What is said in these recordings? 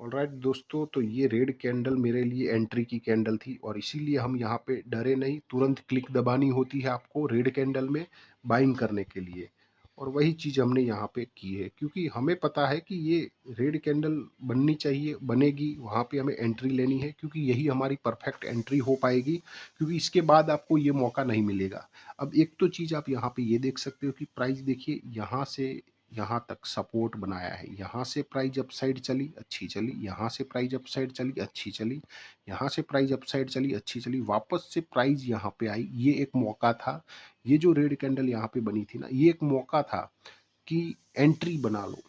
Alright दोस्तों, तो ये रेड कैंडल मेरे लिए एंट्री की कैंडल थी और इसीलिए हम यहाँ पे डरे नहीं। तुरंत क्लिक दबानी होती है आपको रेड कैंडल में बाइंग करने के लिए। और वही चीज़ हमने यहाँ पे की है, क्योंकि हमें पता है कि ये रेड कैंडल बननी चाहिए, बनेगी, वहाँ पे हमें एंट्री लेनी है, क्योंकि यही हमारी परफेक्ट एंट्री हो पाएगी। क्योंकि इसके बाद आपको ये मौका नहीं मिलेगा। अब एक तो चीज़ आप यहाँ पे ये देख सकते हो कि प्राइस देखिए, यहाँ से यहाँ तक सपोर्ट बनाया है। यहाँ से प्राइस अप साइड चली, अच्छी चली, यहाँ से प्राइस अप साइड चली, अच्छी चली, यहाँ से प्राइस अप साइड चली, अच्छी चली, वापस से प्राइस यहाँ पे आई। ये एक मौका था। ये जो रेड कैंडल यहाँ पे बनी थी ना, ये एक मौका था कि एंट्री बना लो।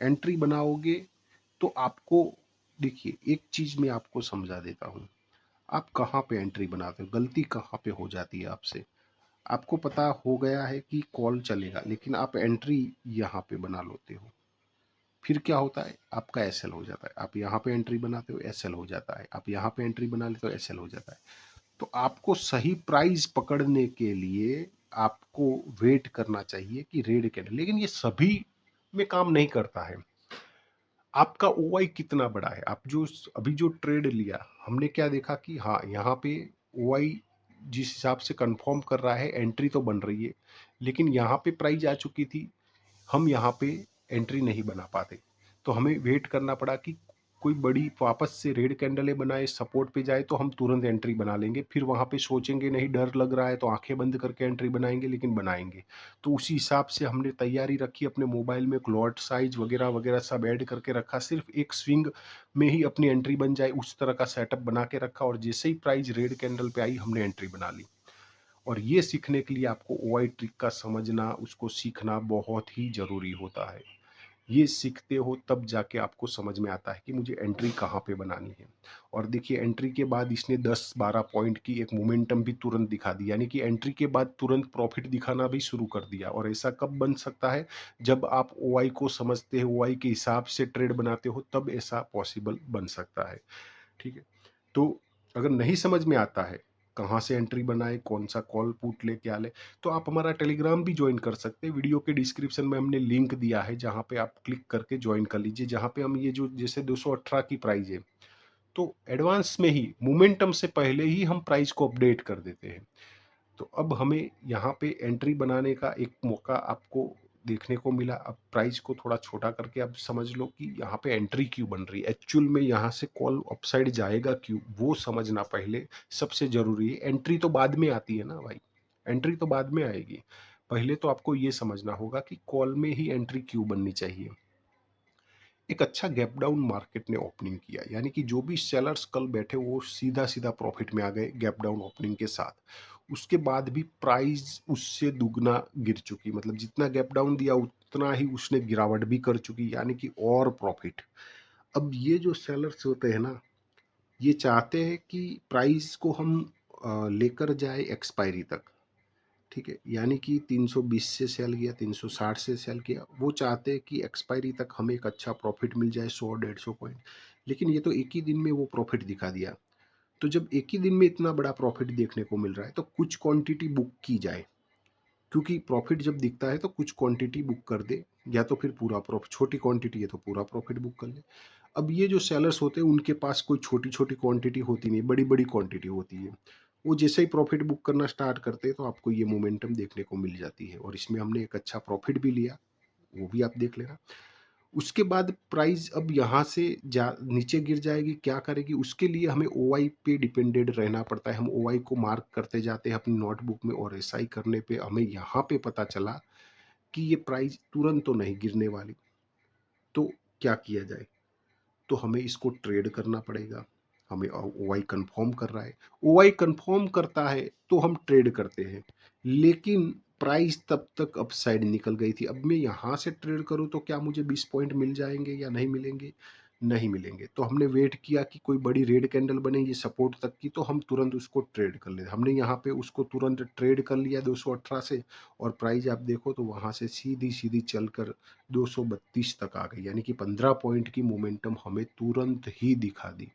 एंट्री बनाओगे तो आपको, देखिए एक चीज मैं आपको समझा देता हूँ। आप कहाँ पे एंट्री बनाते हो, गलती कहाँ पे हो जाती है आपसे। आपको पता हो गया है कि कॉल चलेगा, लेकिन आप एंट्री यहाँ पे बना लेते हो। फिर क्या होता है, आपका एसएल हो जाता है। आप यहाँ पे एंट्री बनाते हो, एसएल हो जाता है। आप यहाँ पे एंट्री बना लेते हो, एसएल हो जाता है। तो आपको सही प्राइस पकड़ने के लिए आपको वेट करना चाहिए कि रेड कैंडल, लेकिन ये सभी में काम नहीं करता है। आपका ओआई कितना बड़ा है, आप जो अभी जो ट्रेड लिया, हमने क्या देखा कि हाँ, यहाँ पे ओआई जिस हिसाब से कंफर्म कर रहा है, एंट्री तो बन रही है, लेकिन यहाँ पे प्राइस आ चुकी थी, हम यहाँ पे एंट्री नहीं बना पाते। तो हमें वेट करना पड़ा कि कोई बड़ी वापस से रेड कैंडलें बनाए, सपोर्ट पे जाए, तो हम तुरंत एंट्री बना लेंगे। फिर वहाँ पे सोचेंगे नहीं, डर लग रहा है, तो आंखें बंद करके एंट्री बनाएंगे, लेकिन बनाएंगे। तो उसी हिसाब से हमने तैयारी रखी, अपने मोबाइल में क्लॉट साइज वगैरह वगैरह सब ऐड करके रखा, सिर्फ एक स्विंग में ही अपनी एंट्री बन जाए उस तरह का सेटअप बना के रखा। और जैसे ही प्राइस रेड कैंडल पे आई, हमने एंट्री बना ली। और ये सीखने के लिए आपको ओआई ट्रिक का समझना, उसको सीखना बहुत ही ज़रूरी होता है। ये सीखते हो तब जाके आपको समझ में आता है कि मुझे एंट्री कहाँ पे बनानी है। और देखिए, एंट्री के बाद इसने 10-12 पॉइंट की एक मोमेंटम भी तुरंत दिखा दी, यानी कि एंट्री के बाद तुरंत प्रॉफिट दिखाना भी शुरू कर दिया। और ऐसा कब बन सकता है, जब आप ओआई को समझते हो, ओआई के हिसाब से ट्रेड बनाते हो, तब ऐसा पॉसिबल बन सकता है। ठीक है। तो अगर नहीं समझ में आता है कहाँ से एंट्री बनाए, कौन सा कॉल पुट ले, क्या ले, तो आप हमारा टेलीग्राम भी ज्वाइन कर सकते हैं। वीडियो के डिस्क्रिप्शन में हमने लिंक दिया है, जहाँ पे आप क्लिक करके ज्वाइन कर लीजिए। जहाँ पे हम ये जो जैसे 218 की प्राइस है, तो एडवांस में ही, मोमेंटम से पहले ही हम प्राइस को अपडेट कर देते हैं। तो अब हमें यहाँ पे एंट्री बनाने का एक मौका आपको देखने को मिला। अब प्राइस को थोड़ा छोटा करके अब समझ लो कि यहाँ पे एंट्री क्यों बन रही है, एक्चुअल में यहाँ से कॉल अपसाइड जाएगा क्यों, वो समझना पहले सबसे जरूरी है। एंट्री तो बाद में आती है ना भाई, एंट्री तो बाद में आएगी। पहले तो आपको ये समझना होगा कि कॉल में ही एंट्री क्यों बननी चाहिए। एक अच्छा गैप डाउन मार्केट ने ओपनिंग किया, यानी कि जो भी सेलर्स कल बैठे वो सीधा सीधा प्रॉफिट में आ गए गैप डाउन ओपनिंग के साथ। उसके बाद भी प्राइस उससे दुगना गिर चुकी, मतलब जितना गैप डाउन दिया उतना ही उसने गिरावट भी कर चुकी, यानी कि और प्रॉफिट। अब ये जो सेलर्स होते हैं ना, ये चाहते हैं कि प्राइस को हम लेकर जाए एक्सपायरी तक। ठीक है, यानी कि 320 से सेल किया, 360 से सेल किया, वो चाहते हैं कि एक्सपायरी तक हमें एक अच्छा प्रॉफिट मिल जाए, 100-150 पॉइंट। लेकिन ये तो एक ही दिन में वो प्रॉफिट दिखा दिया। तो जब एक ही दिन में इतना बड़ा प्रॉफिट देखने को मिल रहा है, तो कुछ क्वांटिटी बुक की जाए। क्योंकि प्रॉफिट जब दिखता है तो कुछ क्वांटिटी बुक कर दे, या तो फिर पूरा प्रॉफिट, छोटी क्वांटिटी है तो पूरा प्रॉफिट बुक कर ले। अब ये जो सेलर्स होते हैं, उनके पास कोई छोटी छोटी क्वांटिटी होती नहीं, बड़ी बड़ी क्वांटिटी होती है। वो जैसे ही प्रॉफिट बुक करना स्टार्ट करते हैं, तो आपको ये मोमेंटम देखने को मिल जाती है। और इसमें हमने एक अच्छा प्रॉफिट भी लिया, वो भी आप देख लेना। उसके बाद प्राइस अब यहाँ से जा नीचे गिर जाएगी, क्या करेगी, उसके लिए हमें ओआई पे डिपेंडेड रहना पड़ता है। हम ओआई को मार्क करते जाते हैं अपनी नोटबुक में, और ऐसा ही करने पे हमें यहाँ पे पता चला कि ये प्राइस तुरंत तो नहीं गिरने वाली। तो क्या किया जाए, तो हमें इसको ट्रेड करना पड़ेगा। हमें ओआई कंफर्म कर रहा है, ओआई कंफर्म करता है तो हम ट्रेड करते हैं। लेकिन प्राइस तब तक अपसाइड निकल गई थी। अब मैं यहाँ से ट्रेड करूँ तो क्या मुझे 20 पॉइंट मिल जाएंगे या नहीं मिलेंगे, नहीं मिलेंगे। तो हमने वेट किया कि कोई बड़ी रेड कैंडल बनेगी सपोर्ट तक की, तो हम तुरंत उसको ट्रेड कर लेते। हमने यहाँ पे उसको तुरंत ट्रेड कर लिया 218 से। और प्राइस आप देखो तो वहाँ से सीधी सीधी चलकर 232 तक आ गई, यानी कि 15 पॉइंट की मोमेंटम हमें तुरंत ही दिखा दी।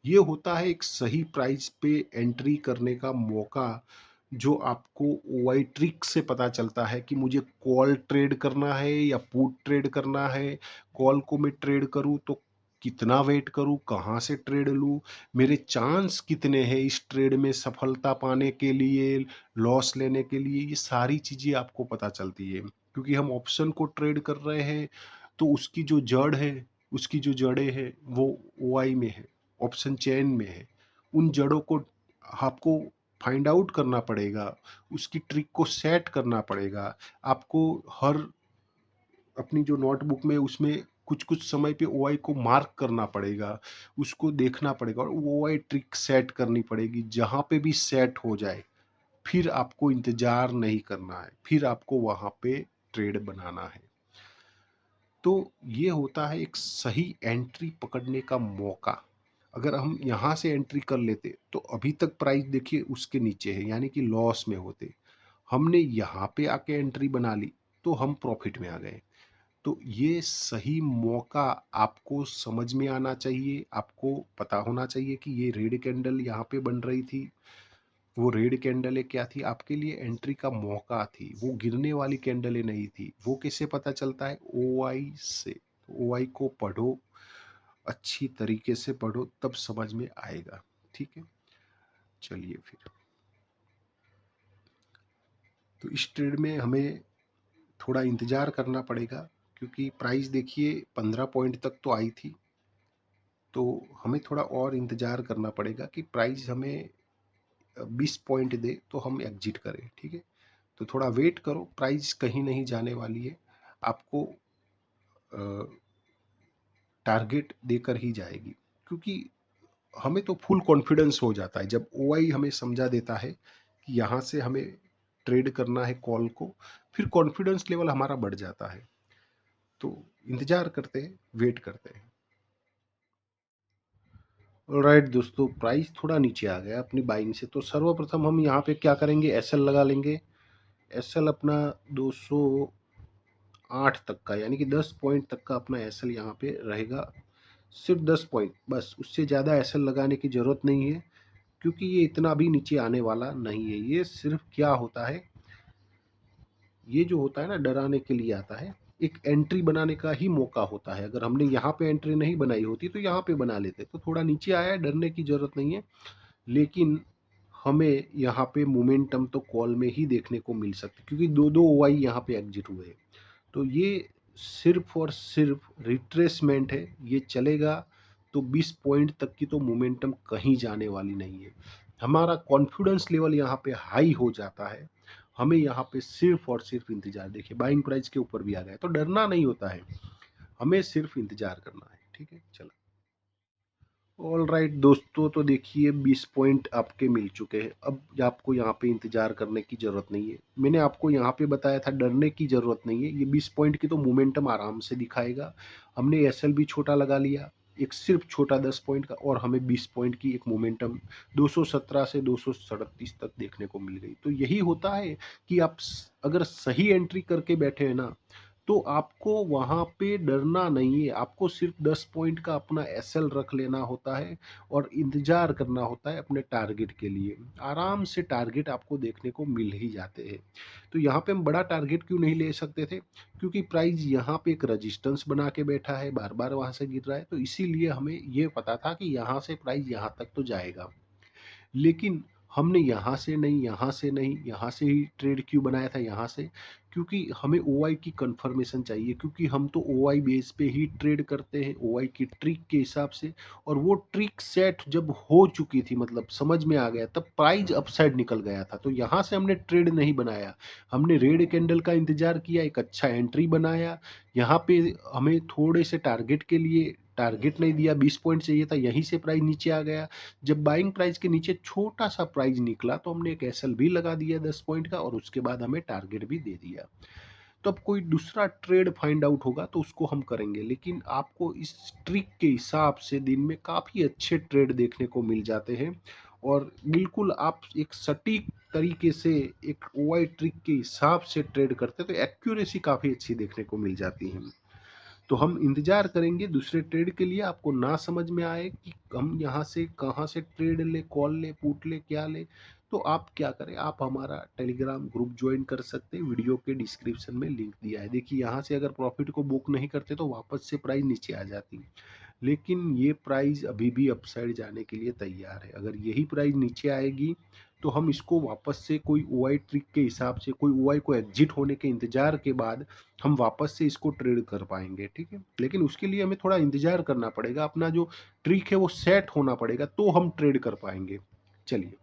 ये होता है एक सही प्राइस पे एंट्री करने का मौका, जो आपको ओआई ट्रिक से पता चलता है कि मुझे कॉल ट्रेड करना है या पुट ट्रेड करना है। कॉल को मैं ट्रेड करूं तो कितना वेट करूँ, कहाँ से ट्रेड लूँ, मेरे चांस कितने हैं इस ट्रेड में सफलता पाने के लिए, लॉस लेने के लिए, ये सारी चीज़ें आपको पता चलती है। क्योंकि हम ऑप्शन को ट्रेड कर रहे हैं, तो उसकी जो जड़ है, उसकी जो जड़ें हैं, वो ओआई में है, ऑप्शन चेन में है। उन जड़ों को आपको फाइंड आउट करना पड़ेगा, उसकी ट्रिक को सेट करना पड़ेगा। आपको हर अपनी जो नोटबुक में उसमें कुछ-कुछ समय पे ओआई को मार्क करना पड़ेगा, उसको देखना पड़ेगा और वो ओआई ट्रिक सेट करनी पड़ेगी। जहाँ पे भी सेट हो जाए, फिर आपको इंतज़ार नहीं करना है, फिर आपको वहाँ पे ट्रेड बनाना है। तो ये होता है एक सही एंट्री पकड़ने का मौका। अगर हम यहाँ से एंट्री कर लेते, तो अभी तक प्राइस देखिए उसके नीचे है, यानी कि लॉस में होते। हमने यहाँ पे आके एंट्री बना ली, तो हम प्रॉफिट में आ गए। तो ये सही मौका आपको समझ में आना चाहिए, आपको पता होना चाहिए कि ये रेड कैंडल यहाँ पे बन रही थी, वो रेड कैंडलें क्या थी, आपके लिए एंट्री का मौका थी, वो गिरने वाली कैंडलें नहीं थी। वो कैसे पता चलता है? ओआई से। ओआई को पढ़ो, अच्छी तरीके से पढ़ो, तब समझ में आएगा। ठीक है, चलिए फिर। तो इस ट्रेड में हमें थोड़ा इंतज़ार करना पड़ेगा, क्योंकि प्राइस देखिए 15 पॉइंट तक तो आई थी। तो हमें थोड़ा और इंतज़ार करना पड़ेगा कि प्राइस हमें 20 पॉइंट दे तो हम एग्जिट करें। ठीक है, तो थोड़ा वेट करो, प्राइस कहीं नहीं जाने वाली है, आपको टारगेट देकर ही जाएगी। क्योंकि हमें तो फुल कॉन्फिडेंस हो जाता है जब ओआई हमें समझा देता है कि यहाँ से हमें ट्रेड करना है कॉल को, फिर कॉन्फिडेंस लेवल हमारा बढ़ जाता है। तो इंतज़ार करते हैं, वेट करते हैं। राइट दोस्तों, प्राइस थोड़ा नीचे आ गया अपनी बाइंग से, तो सर्वप्रथम हम यहाँ पे क्या करेंगे, एसएल लगा लेंगे। एसएल अपना 208 तक का, यानी कि 10 पॉइंट तक का अपना एसएल यहाँ पे रहेगा। सिर्फ 10 पॉइंट, बस, उससे ज़्यादा एसएल लगाने की ज़रूरत नहीं है, क्योंकि ये इतना भी नीचे आने वाला नहीं है। ये सिर्फ क्या होता है, ये जो होता है ना, डराने के लिए आता है, एक एंट्री बनाने का ही मौका होता है। अगर हमने यहाँ पे एंट्री नहीं बनाई होती तो यहाँ पे बना लेते। तो थोड़ा नीचे आया है, डरने की ज़रूरत नहीं है, लेकिन हमें यहाँ पे मोमेंटम तो कॉल में ही देखने को मिल सकती है, क्योंकि दो दो ओआई यहाँ पे एग्जिट हुए हैं। तो ये सिर्फ और सिर्फ रिट्रेसमेंट है, ये चलेगा तो 20 पॉइंट तक की तो मोमेंटम कहीं जाने वाली नहीं है। हमारा कॉन्फिडेंस लेवल यहाँ पे हाई हो जाता है, हमें यहाँ पे सिर्फ और सिर्फ इंतजार, देखिए बाइंग प्राइस के ऊपर भी आ गया, तो डरना नहीं होता है, हमें सिर्फ इंतजार करना है। ठीक है, चलो। ऑल राइट दोस्तों, तो देखिए 20 पॉइंट आपके मिल चुके हैं। अब आपको यहाँ पे इंतजार करने की ज़रूरत नहीं है। मैंने आपको यहाँ पे बताया था डरने की ज़रूरत नहीं है। ये 20 पॉइंट की तो मोमेंटम आराम से दिखाएगा। हमने एसएल भी छोटा लगा लिया, एक सिर्फ छोटा 10 पॉइंट का, और हमें 20 पॉइंट की एक मोमेंटम 217 से 237 तक देखने को मिल गई। तो यही होता है कि आप अगर सही एंट्री करके बैठे हैं ना, तो आपको वहाँ पे डरना नहीं है। आपको सिर्फ 10 पॉइंट का अपना एसएल रख लेना होता है और इंतजार करना होता है अपने टारगेट के लिए। आराम से टारगेट आपको देखने को मिल ही जाते हैं। तो यहाँ पे हम बड़ा टारगेट क्यों नहीं ले सकते थे? क्योंकि प्राइस यहाँ पे एक रजिस्टेंस बना के बैठा है, बार बार वहाँ से गिर रहा है, तो इसीलिए हमें ये पता था कि यहाँ से प्राइस यहाँ तक तो जाएगा। लेकिन हमने यहाँ से नहीं, यहाँ से नहीं, यहाँ से ही ट्रेड क्यों बनाया था, यहाँ से? क्योंकि हमें ओआई की कंफर्मेशन चाहिए, क्योंकि हम तो ओआई बेस पे ही ट्रेड करते हैं, ओआई की ट्रिक के हिसाब से। और वो ट्रिक सेट जब हो चुकी थी, मतलब समझ में आ गया, तब प्राइस अपसाइड निकल गया था। तो यहाँ से हमने ट्रेड नहीं बनाया, हमने रेड कैंडल का इंतजार किया, एक अच्छा एंट्री बनाया। यहाँ पे हमें थोड़े से टारगेट के लिए टारगेट नहीं दिया, 20 पॉइंट चाहिए था, यहीं से प्राइस नीचे आ गया। जब बाइंग प्राइस के नीचे छोटा सा प्राइस निकला, तो हमने एक एसएल भी लगा दिया 10 पॉइंट का, और उसके बाद हमें टारगेट भी दे दिया। तो अब कोई दूसरा ट्रेड फाइंड आउट होगा तो उसको हम करेंगे, लेकिन आपको इस ट्रिक के हिसाब से दिन में काफ़ी अच्छे ट्रेड देखने को मिल जाते हैं। और बिल्कुल आप एक सटीक तरीके से एक ओआई ट्रिक के हिसाब से ट्रेड करते हैं, तो एक्यूरेसी काफ़ी अच्छी देखने को मिल जाती है। तो हम इंतजार करेंगे दूसरे ट्रेड के लिए। आपको ना समझ में आए कि हम यहाँ से कहाँ से ट्रेड ले, कॉल ले, पुट ले, क्या ले, तो आप क्या करें, आप हमारा टेलीग्राम ग्रुप ज्वाइन कर सकते हैं। वीडियो के डिस्क्रिप्शन में लिंक दिया है, देखिए यहाँ से अगर प्रॉफिट को बुक नहीं करते तो वापस से प्राइस नीचे आ जाती है। लेकिन ये प्राइस अभी भी अपसाइड जाने के लिए तैयार है। अगर यही प्राइस नीचे आएगी तो हम इसको वापस से कोई ओआई ट्रिक के हिसाब से, कोई ओआई को एग्जिट होने के इंतजार के बाद हम वापस से इसको ट्रेड कर पाएंगे, ठीक है। लेकिन उसके लिए हमें थोड़ा इंतजार करना पड़ेगा, अपना जो ट्रिक है वो सेट होना पड़ेगा, तो हम ट्रेड कर पाएंगे। चलिए।